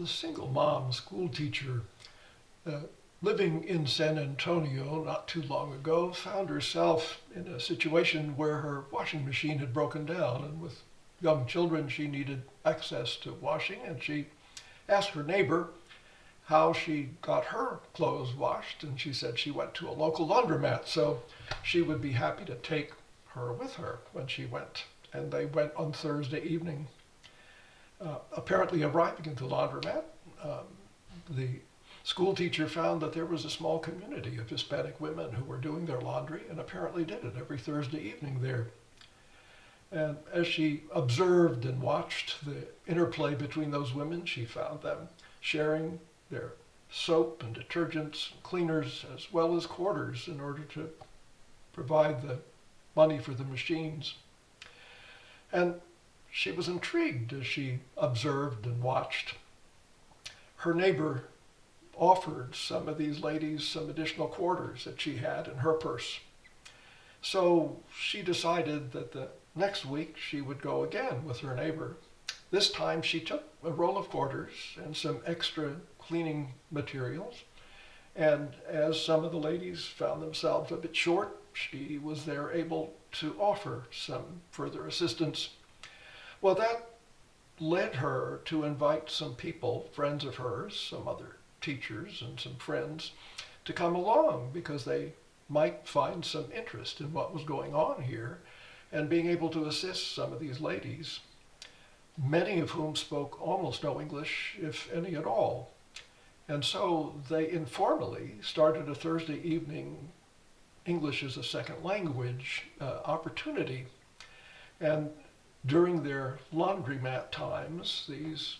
the single mom school teacher uh, living in San Antonio not too long ago found herself in a situation where her washing machine had broken down, and with young children she needed access to washing, and she asked her neighbor how she got her clothes washed, and she said she went to a local laundromat, so she would be happy to take her with her when she went. And they went on Thursday evening. Apparently arriving at the laundromat, the school teacher found that there was a small community of Hispanic women who were doing their laundry and apparently did it every Thursday evening there. And as she observed and watched the interplay between those women, she found them sharing their soap and detergents and cleaners as well as quarters in order to provide the money for the machines. And she was intrigued as she observed and watched. Her neighbor offered some of these ladies some additional quarters that she had in her purse. So she decided that the next week she would go again with her neighbor. This time she took a roll of quarters and some extra cleaning materials. And as some of the ladies found themselves a bit short, she was there able to offer some further assistance. Well, that led her to invite some people, friends of hers, some other teachers and some friends, to come along because they might find some interest in what was going on here and being able to assist some of these ladies, many of whom spoke almost no English, if any at all. And so they informally started a Thursday evening English as a second language opportunity. And during their laundromat times, these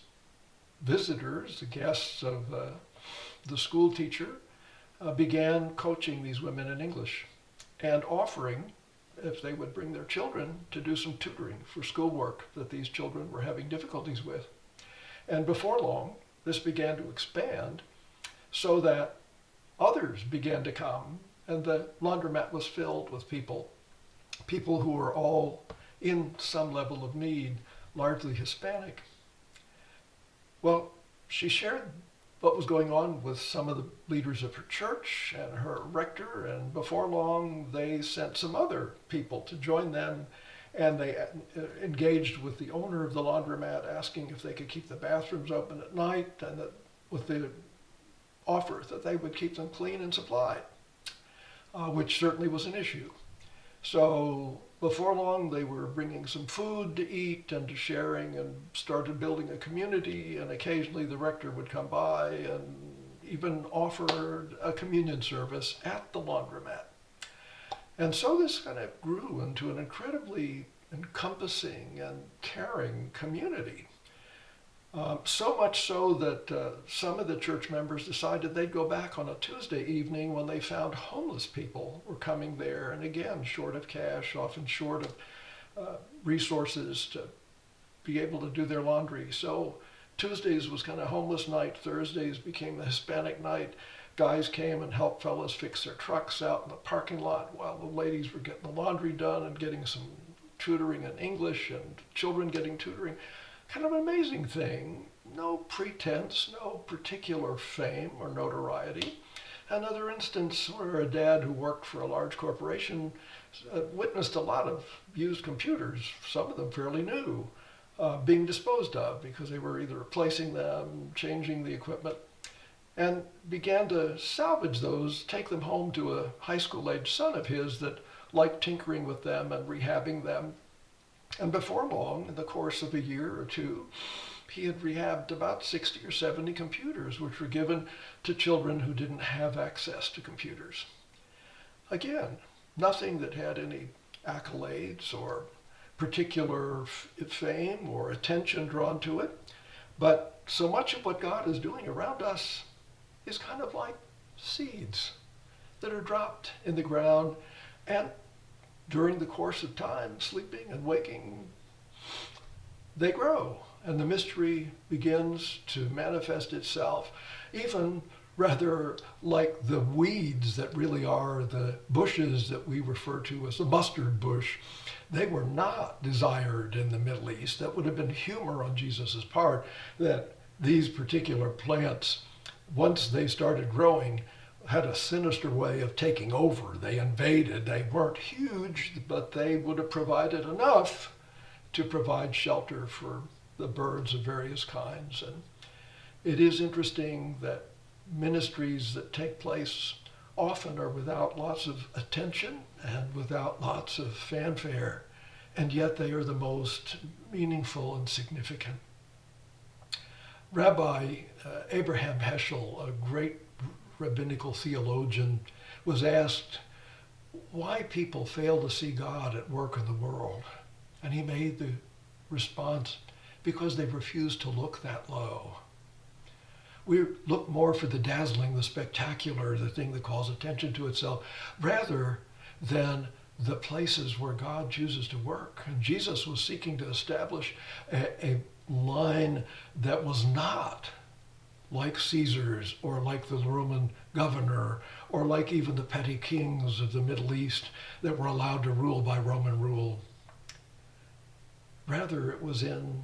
visitors, the guests of the school teacher, began coaching these women in English and offering, if they would bring their children, to do some tutoring for schoolwork that these children were having difficulties with. And before long, this began to expand so that others began to come, and the laundromat was filled with people who were all in some level of need, largely Hispanic. Well, she shared what was going on with some of the leaders of her church and her rector, and before long they sent some other people to join them, and they engaged with the owner of the laundromat, asking if they could keep the bathrooms open at night, and that with the offer that they would keep them clean and supplied, which certainly was an issue. So before long, they were bringing some food to eat and to sharing, and started building a community, and occasionally the rector would come by and even offer a communion service at the laundromat. And so this kind of grew into an incredibly encompassing and caring community. So much so that some of the church members decided they'd go back on a Tuesday evening when they found homeless people were coming there, and again, short of cash, often short of resources to be able to do their laundry. So Tuesdays was kind of homeless night, Thursdays became the Hispanic night. Guys came and helped fellas fix their trucks out in the parking lot while the ladies were getting the laundry done and getting some tutoring in English, and children getting tutoring. Kind of an amazing thing. No pretense, no particular fame or notoriety. Another instance where a dad who worked for a large corporation witnessed a lot of used computers, some of them fairly new, being disposed of because they were either replacing them, changing the equipment, and began to salvage those, take them home to a high school age son of his that liked tinkering with them and rehabbing them. And before long, in the course of a year or two, he had rehabbed about 60 or 70 computers, which were given to children who didn't have access to computers. Again, nothing that had any accolades or particular fame or attention drawn to it, but so much of what God is doing around us is kind of like seeds that are dropped in the ground, and during the course of time, sleeping and waking, they grow, and the mystery begins to manifest itself, even rather like the weeds that really are the bushes that we refer to as the mustard bush. They were not desired in the Middle East. That would have been humor on Jesus' part, that these particular plants, once they started growing, had a sinister way of taking over. They invaded. They weren't huge, but they would have provided enough to provide shelter for the birds of various kinds. And it is interesting that ministries that take place often are without lots of attention and without lots of fanfare, and yet they are the most meaningful and significant. Rabbi Abraham Heschel, a great rabbinical theologian, was asked why people fail to see God at work in the world. And he made the response, because they refuse to look that low. We look more for the dazzling, the spectacular, the thing that calls attention to itself, rather than the places where God chooses to work. And Jesus was seeking to establish a line that was not like Caesar's or like the Roman governor or like even the petty kings of the Middle East that were allowed to rule by Roman rule. Rather, it was in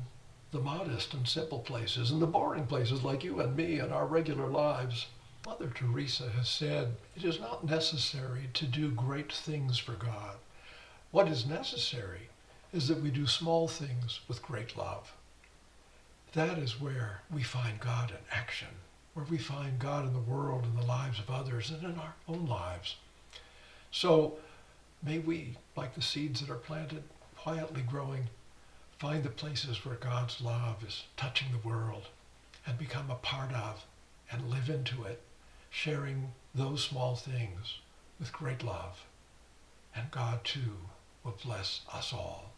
the modest and simple places and the boring places like you and me in our regular lives. Mother Teresa has said, it is not necessary to do great things for God. What is necessary is that we do small things with great love. That is where we find God in action, where we find God in the world, in the lives of others, and in our own lives. So may we, like the seeds that are planted, quietly growing, find the places where God's love is touching the world and become a part of and live into it, sharing those small things with great love. And God, too, will bless us all.